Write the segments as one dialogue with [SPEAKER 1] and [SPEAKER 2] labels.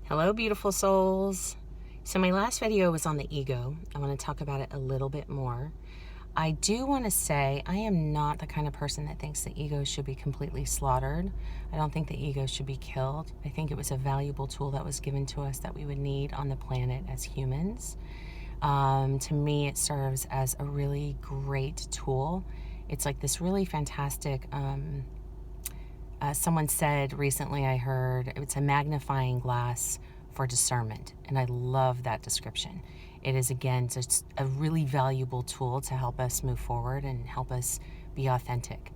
[SPEAKER 1] Hello, beautiful souls. So my last video was on the ego. I want to talk about it a little bit more. I do want to say I am not the kind of person that thinks the ego should be completely slaughtered. I don't think the ego should be killed. I think it was a valuable tool that was given to us that we would need on the planet as humans. To me, it serves as a really great tool. It's like this really fantastic someone said recently, I heard it's a magnifying glass for discernment, and I love that description. It is, again, just a really valuable tool to help us move forward and help us be authentic.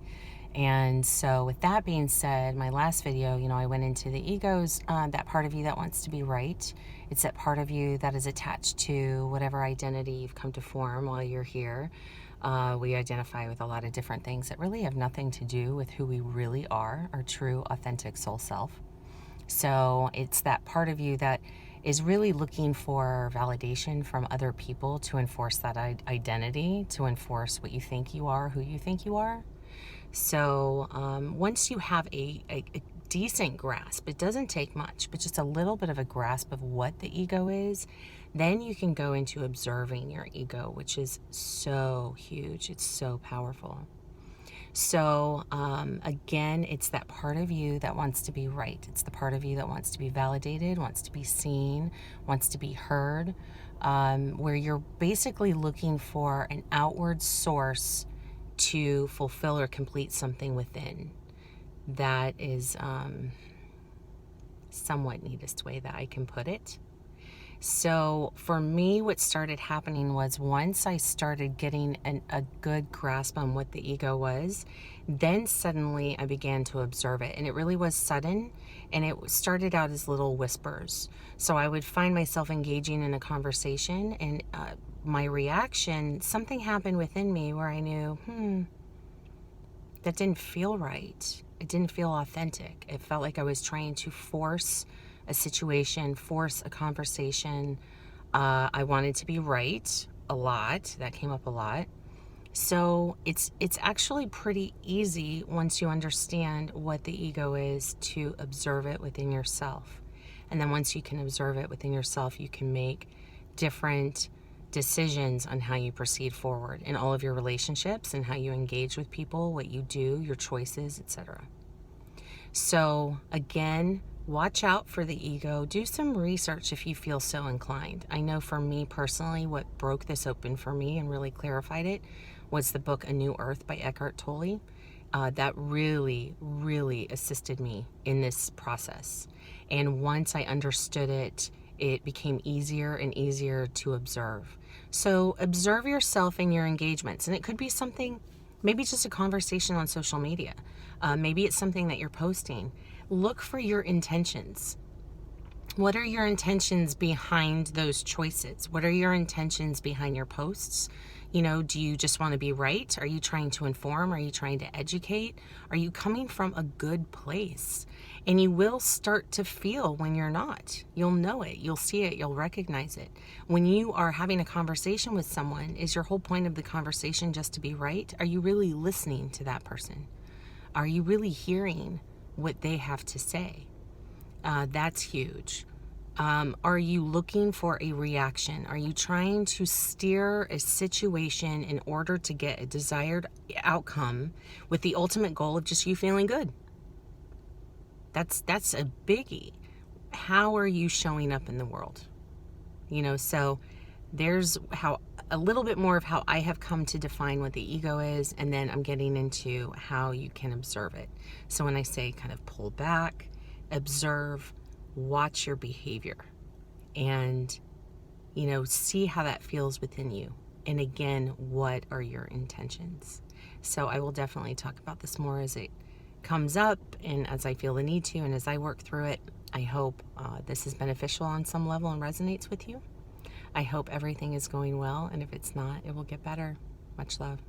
[SPEAKER 1] And so with that being said, my last video, I went into the egos, that part of you that wants to be right. It's that part of you that is attached to whatever identity you've come to form while you're here. We identify with a lot of different things that really have nothing to do with who we really are, our true, authentic soul self. So it's that part of you that is really looking for validation from other people to enforce that identity, to enforce what you think you are, who you think you are. So once you have a decent grasp, it doesn't take much, but just a little bit of a grasp of what the ego is, then you can go into observing your ego, which is so huge. It's so powerful. So again, it's that part of you that wants to be right. It's the part of you that wants to be validated, wants to be seen, wants to be heard, where you're basically looking for an outward source to fulfill or complete something within. That is somewhat neatest way that I can put it. So for me, what started happening was once I started getting a good grasp on what the ego was, then suddenly I began to observe it. And it really was sudden, and it started out as little whispers. So I would find myself engaging in a conversation, and my reaction, something happened within me where I knew, that didn't feel right. It didn't feel authentic. It felt like I was trying to force a situation, force a conversation. I wanted to be right a lot. That came up a lot. So it's actually pretty easy once you understand what the ego is to observe it within yourself. And then once you can observe it within yourself, you can make different decisions on how you proceed forward in all of your relationships and how you engage with people, what you do, your choices, etc. So again, watch out for the ego. Do some research if you feel so inclined. I know for me personally, what broke this open for me and really clarified it was the book A New Earth by Eckhart Tolle. That really, really assisted me in this process. And once I understood it, it became easier and easier to observe. So observe yourself in your engagements. And it could be something, maybe just a conversation on social media. Maybe it's something that you're posting. Look for your intentions. What are your intentions behind those choices? What are your intentions behind your posts? Do you just want to be right? Are you trying to inform? Are you trying to educate? Are you coming from a good place? And you will start to feel when you're not. You'll know it. You'll see it. You'll recognize it. When you are having a conversation with someone, is your whole point of the conversation just to be right? Are you really listening to that person? Are you really hearing what they have to say? That's huge. Are you looking for a reaction? Are you trying to steer a situation in order to get a desired outcome with the ultimate goal of just you feeling good? That's a biggie. How are you showing up in the world? So there's how a little bit more of how I have come to define what the ego is, and then I'm getting into how you can observe it. So when I say kind of pull back, observe, watch your behavior, and see how that feels within you. And again, what are your intentions? So I will definitely talk about this more as it comes up and as I feel the need to, and as I work through it. I hope this is beneficial on some level and resonates with you. I hope everything is going well, and if it's not, it will get better. Much love.